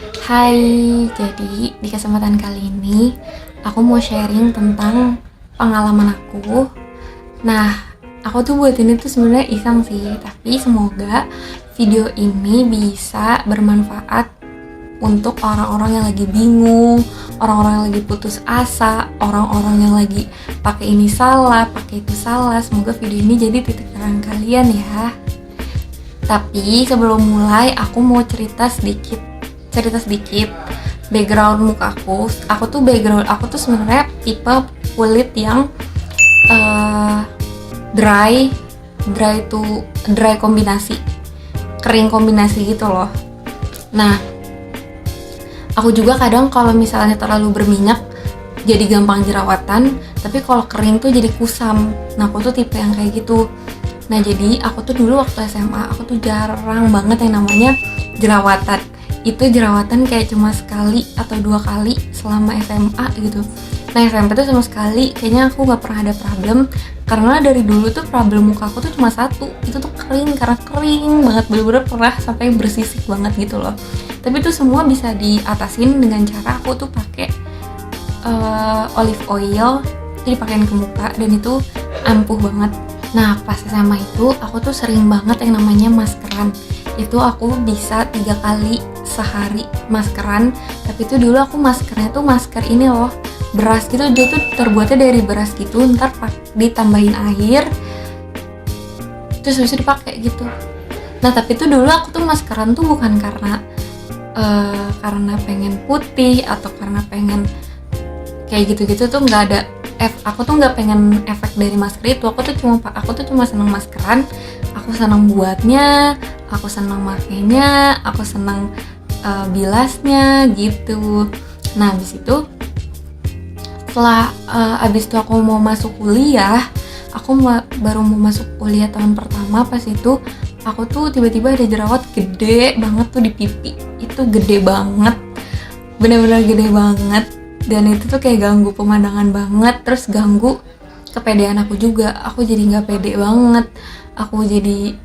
Hai, jadi di kesempatan kali ini aku mau sharing tentang pengalaman aku. Nah, aku tuh buat ini tuh sebenarnya iseng sih, tapi semoga video ini bisa bermanfaat untuk orang-orang yang lagi bingung, orang-orang yang lagi putus asa, orang-orang yang lagi pakai ini salah, pakai itu salah. Semoga video ini jadi titik terang kalian ya. Tapi sebelum mulai aku mau cerita sedikit background muka aku. Aku tuh sebenarnya tipe kulit yang uh, dry dry kombinasi, kering kombinasi gitu loh. Nah, aku juga kadang kalau misalnya terlalu berminyak jadi gampang jerawatan, tapi kalau kering tuh jadi kusam. Nah, aku tuh tipe yang kayak gitu. Nah, jadi aku tuh dulu waktu SMA aku tuh jarang banget yang namanya jerawatan. Itu jerawatan kayak cuma sekali atau 2 kali selama SMA gitu. Nah, SMP tuh sama sekali kayaknya aku gak pernah ada problem, karena dari dulu tuh problem muka aku tuh cuma satu, itu tuh kering, karena kering banget, bener-bener pernah sampai bersisik banget gitu loh. Tapi itu semua bisa diatasin dengan cara aku tuh pakai olive oil, jadi dipakein ke muka dan itu ampuh banget. Nah, pas SMA itu aku tuh sering banget yang namanya maskeran. Itu aku bisa 3 kali sehari maskeran. Tapi itu dulu aku maskernya tuh masker ini loh, beras gitu. Dia tuh terbuatnya dari beras gitu, ntar ditambahin air terus bisa dipakai gitu. Nah, tapi itu dulu aku tuh maskeran tuh bukan karena pengen putih atau karena pengen kayak gitu-gitu, tuh nggak ada. Aku tuh nggak pengen efek dari masker itu. Aku tuh cuma seneng maskeran, aku seneng buatnya, aku seneng makainya, aku seneng bilasnya gitu. Nah, habis itu setelah abis itu aku mau masuk kuliah, baru mau masuk kuliah tahun pertama. Pas itu aku tuh tiba-tiba ada jerawat gede banget tuh di pipi. Itu gede banget, bener-bener gede banget. Dan itu tuh kayak ganggu pemandangan banget, terus ganggu kepedean aku juga. Aku jadi nggak pede banget, aku jadi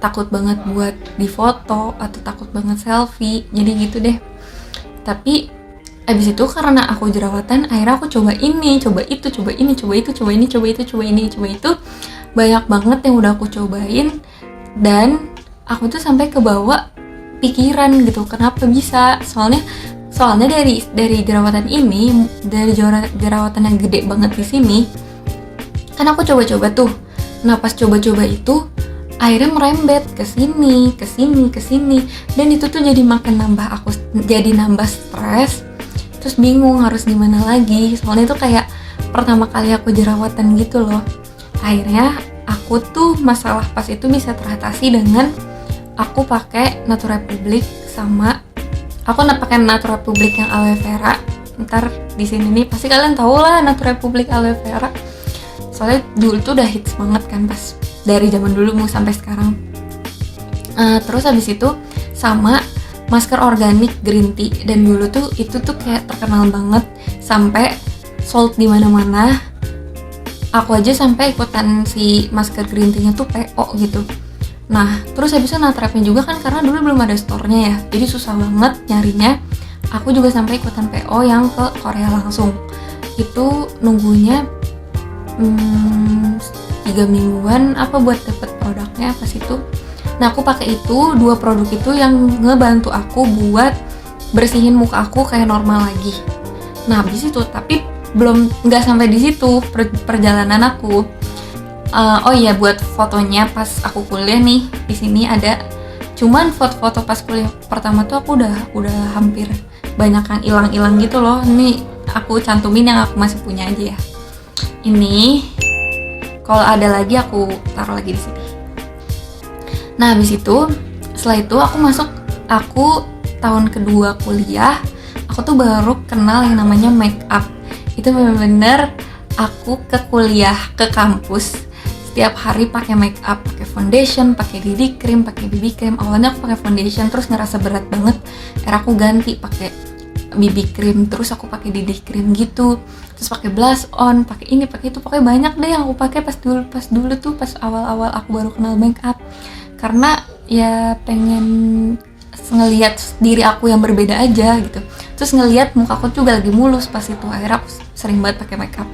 takut banget buat difoto atau takut banget selfie, jadi gitu deh. Tapi abis itu karena aku jerawatan, akhirnya aku coba ini, coba itu, coba ini, coba itu, coba ini, coba itu, coba ini, coba itu. Banyak banget yang udah aku cobain, dan aku tuh sampai kebawa pikiran gitu, kenapa bisa. Soalnya dari jerawatan ini, dari jerawatan yang gede banget di sini, kan aku coba-coba tuh. Nah, pas coba-coba itu akhirnya merembet ke sini, dan itu tuh jadi nambah stres. Terus bingung harus gimana lagi. Soalnya itu kayak pertama kali aku jerawatan gitu loh. Akhirnya aku tuh masalah pas itu bisa teratasi dengan aku pakai Natura Public, sama aku pakai Natura Public yang aloe vera. Ntar di sini nih pasti kalian tahu lah Natura Public aloe vera. Soalnya dulu tuh udah hits banget kan, pas dari zaman dulu mau sampai sekarang. Terus habis itu sama masker organik green tea, dan dulu tuh itu tuh kayak terkenal banget sampai sold di mana-mana. Aku aja sampai ikutan si masker green tea-nya tuh PO gitu. Nah, terus habis itu Natrapnya juga kan, karena dulu belum ada store-nya ya, jadi susah banget nyarinya. Aku juga sampai ikutan PO yang ke Korea langsung. Itu nunggunya 3 mingguan apa buat dapet produknya pas itu. Nah, aku pakai itu, 2 produk itu yang ngebantu aku buat bersihin muka aku kayak normal lagi. Nah, habis itu tapi nggak sampai di situ perjalanan aku. Oh iya, buat fotonya pas aku kuliah nih, di sini ada. Cuman foto-foto pas kuliah pertama tuh aku udah hampir banyak yang hilang gitu loh. Ini aku cantumin yang aku masih punya aja ya. Ini kalau ada lagi aku taruh lagi di sini. Nah, habis itu setelah itu aku tahun kedua kuliah, aku tuh baru kenal yang namanya make up. Itu bener-bener aku ke kuliah, ke kampus, setiap hari pakai make up, pakai foundation, pakai BB cream. Awalnya aku pakai foundation, terus ngerasa berat banget. Akhirnya aku ganti pakai BB cream, terus aku pakai DD cream gitu. Terus pakai blush on, pakai ini, pakai itu, pakai banyak deh yang aku pakai pas dulu tuh, pas awal-awal aku baru kenal make up. Karena ya pengen ngelihat diri aku yang berbeda aja gitu. Terus ngelihat muka aku juga lagi mulus pas itu, akhirnya aku sering banget pakai makeup.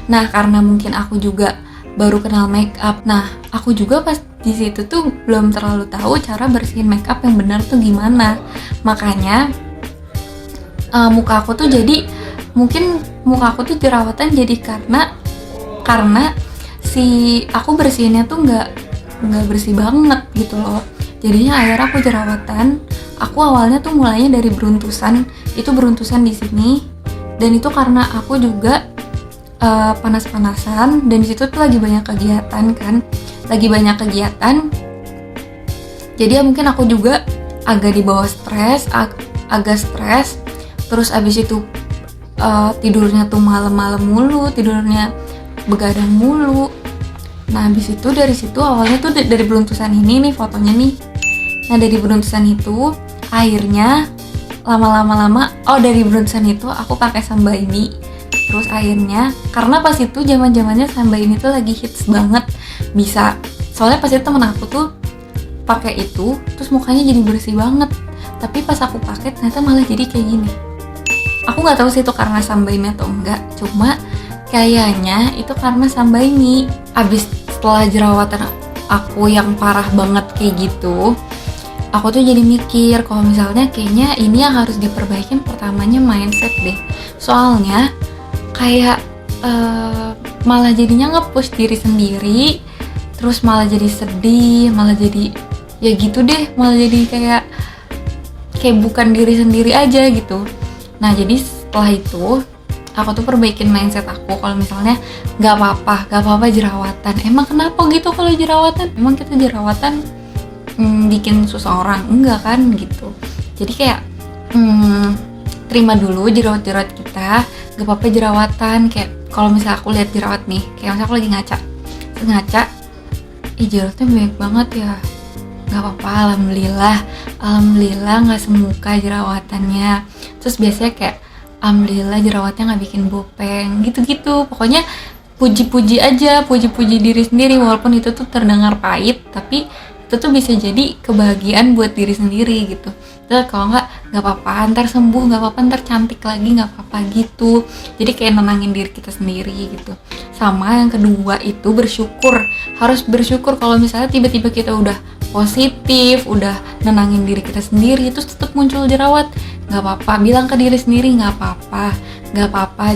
Nah karena mungkin aku juga baru kenal makeup, nah aku juga pas di situ tuh belum terlalu tahu cara bersihin makeup yang benar tuh gimana. Makanya muka aku tuh jadi, mungkin muka aku tuh jerawatan jadi karena si aku bersihinnya tuh nggak bersih banget gitu loh. Jadinya akhirnya aku jerawatan. Aku awalnya tuh mulainya dari beruntusan di sini, dan itu karena aku juga panas-panasan, dan di situ tuh lagi banyak kegiatan kan, jadi ya mungkin aku juga agak dibawa stres, agak stres. Terus abis itu tidurnya tuh malam-malam mulu, tidurnya begadang mulu. Nah abis itu dari situ awalnya tuh dari beruntusan ini nih fotonya nih. Nah dari beruntusan itu akhirnya lama-lama dari beruntusan itu aku pakai Sambaini. Terus akhirnya karena pas itu zaman-zamannya Sambaini tuh lagi hits banget, bisa. Soalnya pas itu temen aku tuh pakai itu, terus mukanya jadi bersih banget. Tapi pas aku pakai ternyata malah jadi kayak gini. Aku nggak tahu sih itu karena Sambaini atau enggak, cuma kayaknya itu karena Sambaini. Abis setelah jerawatan aku yang parah banget kayak gitu, aku tuh jadi mikir kalau misalnya kayaknya ini yang harus diperbaikin pertamanya mindset deh. Soalnya kayak malah jadinya nge-push diri sendiri, terus malah jadi sedih, malah jadi ya gitu deh, malah jadi kayak bukan diri sendiri aja gitu. Nah jadi setelah itu aku tuh perbaikin mindset aku kalau misalnya nggak apa-apa jerawatan. Emang kenapa gitu kalau jerawatan? Emang kita jerawatan bikin susah orang? Enggak kan gitu. Jadi kayak terima dulu jerawat-jerawat kita, gak apa-apa jerawatan. Kayak kalau misalnya aku lihat jerawat nih, kayak misalnya aku lagi ngaca, jerawatnya banyak banget ya, gak apa-apa, alhamdulillah gak semuka jerawatannya. Terus biasanya kayak alhamdulillah jerawatnya gak bikin bopeng, gitu-gitu. Pokoknya puji-puji diri sendiri, walaupun itu tuh terdengar pahit, tapi itu tuh bisa jadi kebahagiaan buat diri sendiri gitu. Terus kalau nggak apa-apa, ntar sembuh, nggak apa-apa, ntar cantik lagi, nggak apa-apa gitu. Jadi kayak nenangin diri kita sendiri gitu. Sama yang kedua itu bersyukur, harus bersyukur kalau misalnya tiba-tiba kita udah positif, udah nenangin diri kita sendiri, terus tetap muncul jerawat, nggak apa-apa, bilang ke diri sendiri nggak apa-apa,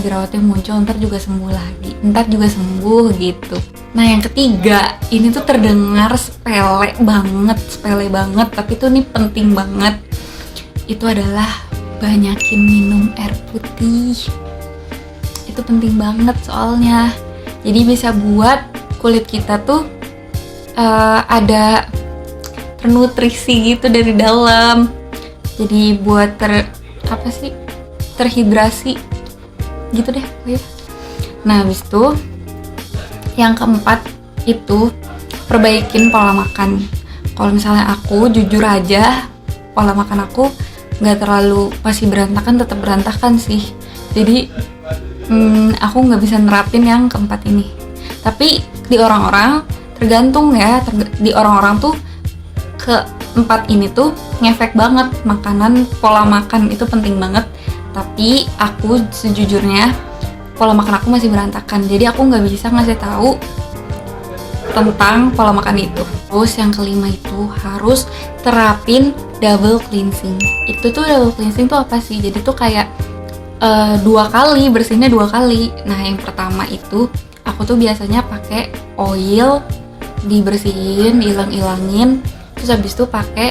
jerawatnya muncul, ntar juga sembuh lagi, ntar juga sembuh gitu. Nah yang ketiga, ini tuh terdengar sepele banget, tapi tuh ini penting banget. Itu adalah banyakin minum air putih. Itu penting banget soalnya. Jadi bisa buat kulit kita tuh ada ternutrisi gitu dari dalam. Jadi buat terhidrasi gitu deh. Nah habis itu yang keempat itu perbaikin pola makan. Kalau misalnya aku jujur aja, pola makan aku nggak terlalu, masih berantakan, tetap berantakan sih. Jadi aku nggak bisa nerapin yang keempat ini. Tapi di orang-orang tergantung ya, di orang-orang tuh keempat ini tuh ngefek banget. Makanan, pola makan itu penting banget. Tapi aku sejujurnya pola makan aku masih berantakan, jadi aku nggak bisa ngasih tahu tentang pola makan itu. Terus yang kelima itu harus terapin double cleansing. Itu tuh double cleansing tuh apa sih? Jadi tuh kayak 2 kali, bersihnya 2 kali. Nah yang pertama itu aku tuh biasanya pakai oil, dibersihin, diilang-ilangin, terus habis itu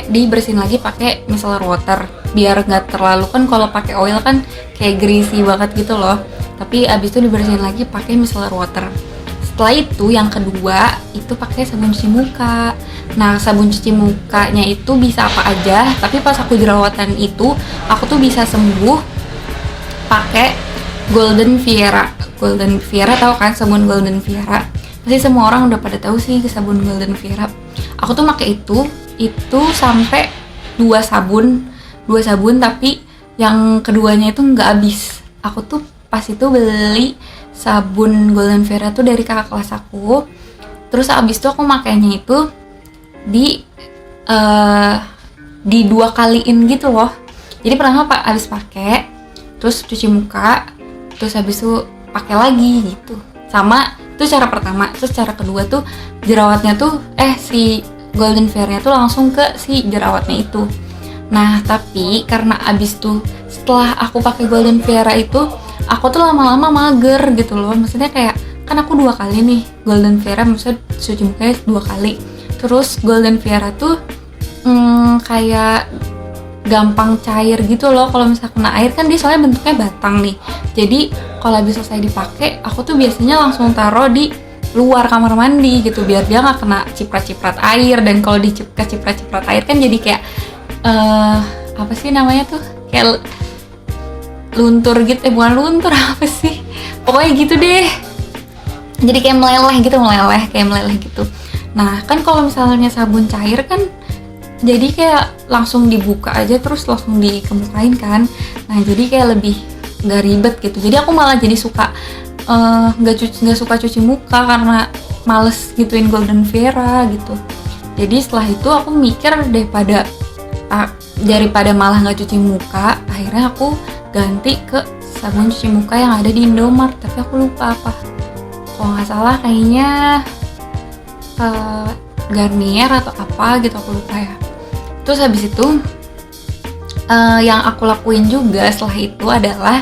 dibersihin lagi pakai micellar water, biar nggak terlalu, kan kalau pakai oil kan kayak greasy banget gitu loh. Tapi abis itu dibersihin lagi pakai micellar water. Setelah itu yang kedua itu pakai sabun cuci muka. Nah sabun cuci mukanya itu bisa apa aja, tapi pas aku jerawatan itu aku tuh bisa sembuh pakai Golden Viera. Tahu kan sabun Golden Viera? Pasti semua orang udah pada tahu sih sabun Golden Viera. Aku tuh pakai itu sampai 2 sabun, tapi yang keduanya itu nggak habis. Aku tuh pas itu beli sabun Golden Viera tuh dari kakak kelas aku. Terus abis itu aku makainya itu di di 2 kaliin gitu loh. Jadi pertama abis pakai, terus cuci muka, terus habis itu pakai lagi gitu. Sama itu cara pertama. Terus cara kedua tuh jerawatnya tuh si Golden Vera-nya tuh langsung ke si jerawatnya itu. Nah tapi karena abis tuh setelah aku pakai Golden Vera itu, aku tuh lama-lama mager gitu loh. Maksudnya kayak kan aku 2 kali nih Golden Vera, maksudnya cuci mukanya 2 kali. Terus Golden Vera tuh kayak gampang cair gitu loh. Kalau misalnya kena air kan dia soalnya bentuknya batang nih. Jadi kalau habis selesai dipakai, aku tuh biasanya langsung taruh di luar kamar mandi gitu biar dia nggak kena ciprat-ciprat air. Dan kalau ciprat-ciprat air kan jadi kayak apa sih namanya tuh, kayak luntur gitu. Bukan luntur, apa sih, pokoknya gitu deh. Jadi kayak meleleh gitu. Nah kan kalau misalnya sabun cair kan jadi kayak langsung dibuka aja terus langsung dikemukain kan. Nah jadi kayak lebih nggak ribet gitu. Jadi aku malah jadi suka nggak suka cuci muka karena males gituin Golden Vera gitu. Jadi setelah itu aku mikir daripada malah nggak cuci muka, akhirnya aku ganti ke sabun cuci muka yang ada di Indomart. Tapi aku lupa apa, kalau nggak salah kayaknya Garnier atau apa gitu, aku lupa ya. Terus habis itu yang aku lakuin juga setelah itu adalah,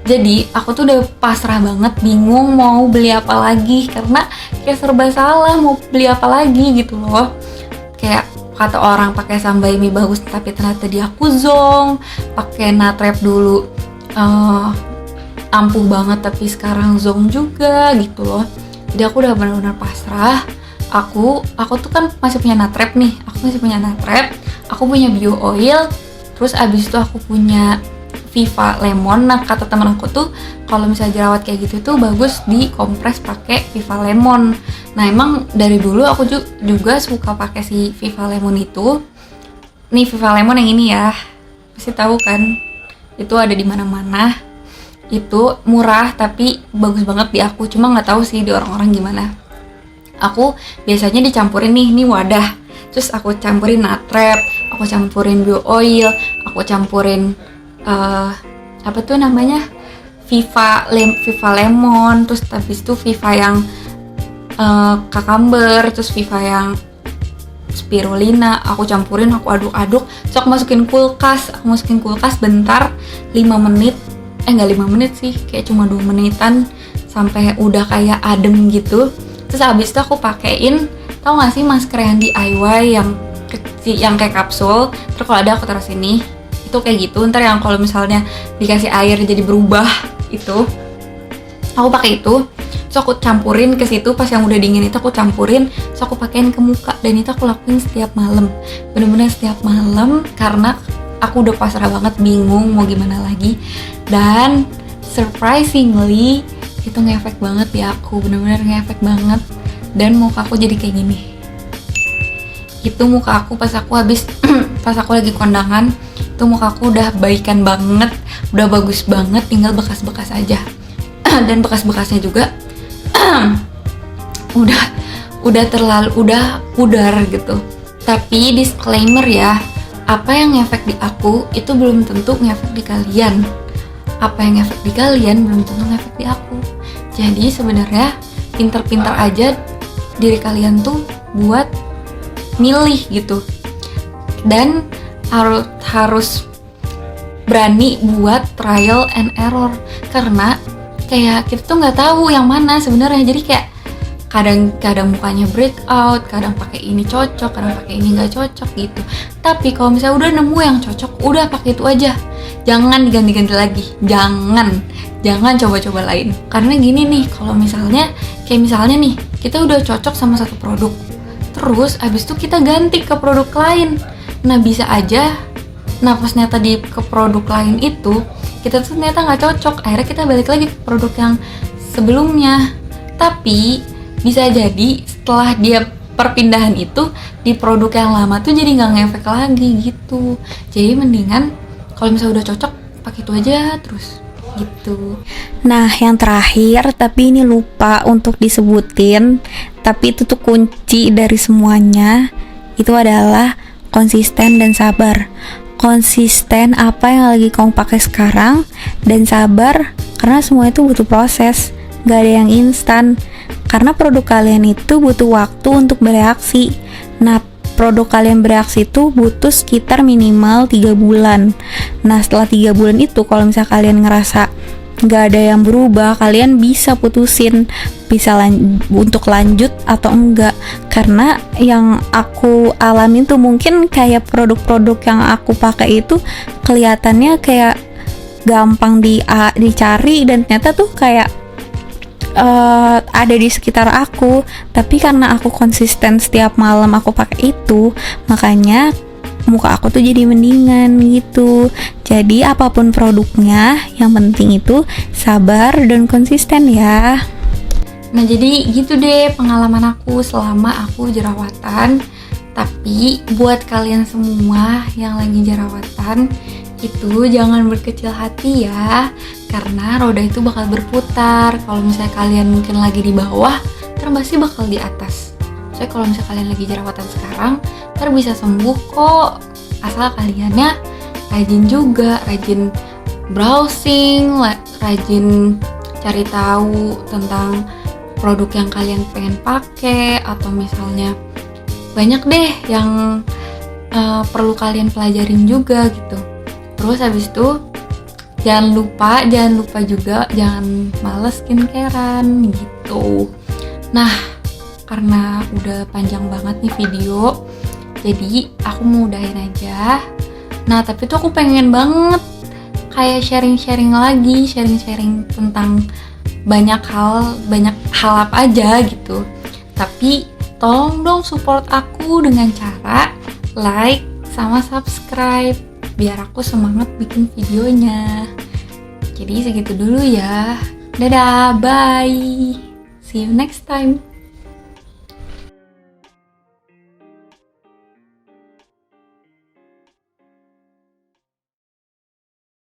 jadi aku tuh udah pasrah banget, bingung mau beli apa lagi karena kayak serba salah mau beli apa lagi gitu loh. Kayak kata orang pakai Sunbae bagus tapi ternyata dia aku zonk, pakai Natrap dulu ampuh banget tapi sekarang zonk juga gitu loh. Jadi aku udah benar-benar pasrah. Aku tuh kan masih punya Natrap nih, aku punya Bio Oil, terus abis itu aku punya Viva Lemon. Nah kata temen aku tuh kalau misalnya jerawat kayak gitu tuh bagus dikompres pakai Viva Lemon. Nah emang dari dulu aku juga suka pakai si Viva Lemon itu. Nih Viva Lemon yang ini ya, pasti tahu kan, itu ada di mana-mana. Itu murah tapi bagus banget di aku, cuma nggak tahu sih di orang-orang gimana. Aku biasanya dicampurin nih wadah, terus aku campurin Natrap, aku campurin Bio Oil, aku campurin apa tuh namanya, Viva Lemon, terus habis itu Viva yang Cucumber, terus Viva yang Spirulina, aku campurin, aku aduk-aduk, terus aku masukin kulkas bentar, 5 menit, nggak 5 menit sih, kayak cuma 2 menitan sampai udah kayak adem gitu. Terus abis itu aku pakein, tau gak sih masker yang DIY yang kecil, yang kayak kapsul. Terus kalau ada aku taruh sini, itu kayak gitu. Ntar yang kalau misalnya dikasih air jadi berubah itu, aku pakai itu. Terus aku campurin ke situ, pas yang udah dingin itu aku campurin, terus aku pakein ke muka. Dan itu aku lakuin setiap malam, bener-bener setiap malam, karena aku udah pasrah banget, bingung mau gimana lagi. Dan surprisingly itu ngefek banget di aku, bener-bener ngefek banget. Dan muka aku jadi kayak gini. Itu muka aku pas aku lagi kondangan, itu muka aku udah baikan banget, udah bagus banget, tinggal bekas-bekas aja. Dan bekas-bekasnya juga udah pudar gitu. Tapi disclaimer ya, apa yang ngefek di aku itu belum tentu ngefek di kalian. Apa yang ngefek di kalian belum tentu ngefek di aku. Jadi sebenarnya pinter-pinter aja diri kalian tuh buat milih gitu. Dan harus berani buat trial and error, karena kayak kita tuh nggak tahu yang mana sebenarnya. Jadi kayak kadang mukanya breakout, kadang pakai ini cocok, kadang pakai ini nggak cocok gitu. Tapi kalau misalnya udah nemu yang cocok, udah pakai itu aja, jangan diganti-ganti lagi, jangan coba-coba lain. Karena gini nih, kalau misalnya nih kita udah cocok sama satu produk, terus abis itu kita ganti ke produk lain, nah bisa aja pas ternyata ke produk lain itu kita tuh ternyata nggak cocok, akhirnya kita balik lagi ke produk yang sebelumnya. Tapi bisa jadi setelah dia perpindahan itu, di produk yang lama tuh jadi nggak ngefek lagi gitu. Jadi mendingan kalau misalnya udah cocok, pakai itu aja terus gitu. Nah yang terakhir, tapi ini lupa untuk disebutin, tapi itu tuh kunci dari semuanya, itu adalah konsisten dan sabar. Konsisten apa yang lagi kamu pakai sekarang, dan sabar karena semua itu butuh proses, gak ada yang instan. Karena produk kalian itu butuh waktu untuk bereaksi. Nah, produk kalian bereaksi itu butuh sekitar minimal 3 bulan. Nah, setelah 3 bulan itu, kalau misalnya kalian ngerasa gak ada yang berubah, kalian bisa putusin untuk lanjut atau enggak. Karena yang aku alami tuh mungkin kayak produk-produk yang aku pakai itu kelihatannya kayak gampang dicari, dan ternyata tuh kayak ada di sekitar aku, tapi karena aku konsisten setiap malam aku pakai itu, makanya muka aku tuh jadi mendingan gitu. Jadi apapun produknya, yang penting itu sabar dan konsisten ya. Nah, jadi gitu deh pengalaman aku selama aku jerawatan. Tapi buat kalian semua yang lagi jerawatan, itu jangan berkecil hati ya, karena roda itu bakal berputar. Kalau misalnya kalian mungkin lagi di bawah, ntar pasti bakal di atas. Soalnya kalau misalnya kalian lagi jerawatan sekarang, ntar bisa sembuh kok, asal kaliannya rajin juga, rajin browsing, rajin cari tahu tentang produk yang kalian pengen pakai, atau misalnya banyak deh yang perlu kalian pelajarin juga gitu. Terus habis itu jangan lupa juga jangan males skincarean gitu. Nah, karena udah panjang banget nih video, jadi aku mau udahin aja. Nah, tapi tuh aku pengen banget kayak sharing-sharing tentang banyak hal apa aja gitu. Tapi tolong dong support aku dengan cara like sama subscribe biar aku semangat bikin videonya. Jadi segitu dulu ya. Dadah, bye. See you next time.